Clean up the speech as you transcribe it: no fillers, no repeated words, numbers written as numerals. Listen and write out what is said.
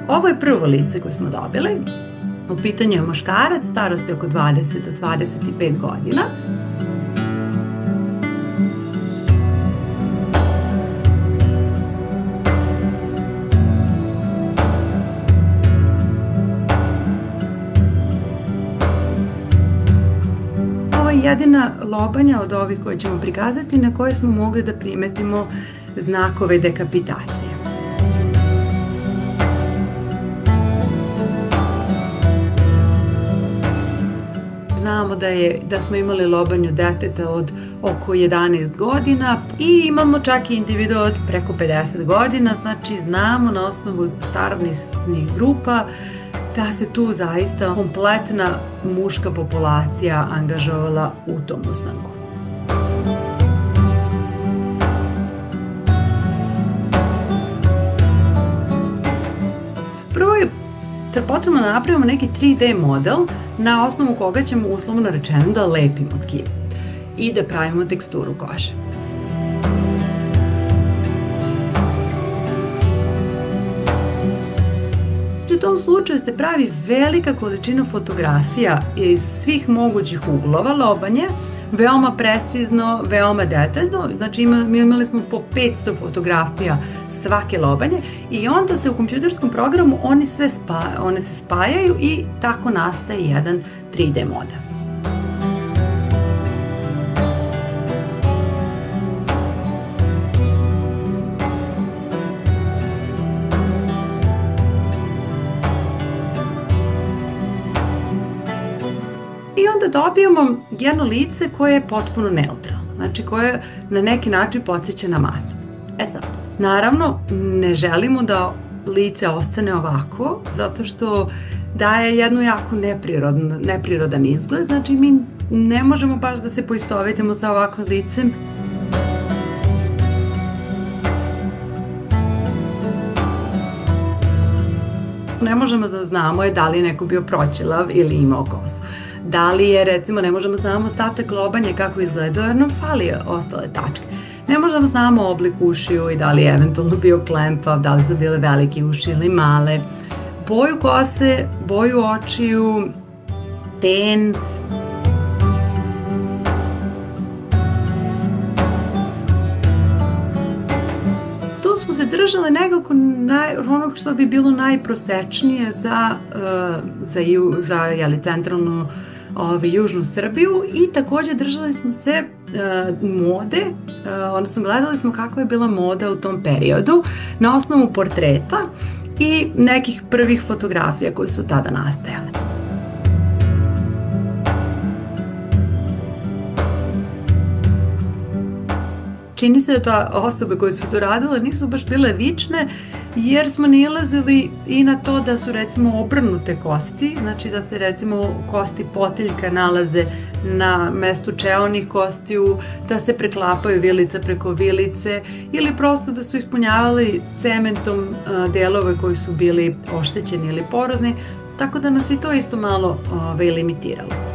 Ovo je prvo lice koje smo dobili. U pitanju je muškarac, starosti oko 20 do 25 godina. Ovo je jedina lobanja od ovih koje ćemo prikazati na koje smo mogli da primetimo znakove dekapitacije. Znamo da smo imali lobanju deteta od oko 11 godina i imamo čak i individua od preko 50 godina, znači znamo na osnovu starosnih grupa da se tu zaista kompletna muška populacija angažovala u tom ustanku. Prvo je potrebno da napravimo neki 3D model na osnovu koga ćemo uslovno rečeno da lepimo tkivo i da pravimo teksturu kože. U tom slučaju se pravi velika količina fotografija iz svih mogućih uglova lobanje, veoma precizno, veoma detaljno, znači imali smo po 500 fotografija svake lobanje i onda se u kompjuterskom programu one se spajaju i tako nastaje jedan 3D model. I onda dobijemo jedno lice koje je potpuno neutralno, znači koje na neki način podsjeća na masu. Sad, naravno, ne želimo da lice ostane ovako, zato što daje jednu jako neprirodan izgled, znači mi ne možemo baš da se poistovetimo sa ovakvim licem. Ne možemo da znamo da li je neko bio proćelav ili imao kosu. Da li je, recimo, ne možemo znamo ostatak lobanje kako izgleda, jer nam fali ostale tačke. Ne možemo znamo oblik ušiju i da li je eventualno bio klempav, da li su bile velike uši ili male, boju kose, boju očiju, ten. Tu smo se držali nekako onog što bi bilo najprosečnije za centralnu južnu Srbiju i takođe držali smo se mode, odnosno gledali smo kakva je bila moda u tom periodu na osnovu portreta i nekih prvih fotografija koje su tada nastajale. Čini se da osobe koje su to radile nisu baš bile vične, jer smo nailazili i na to da su recimo obrnute kosti, znači da se recimo kosti potiljka nalaze na mestu čeonih kostiju, da se preklapaju vilica preko vilice ili prosto da su ispunjavali cementom delove koji su bili oštećeni ili porozni, tako da nas i to isto malo limitiralo.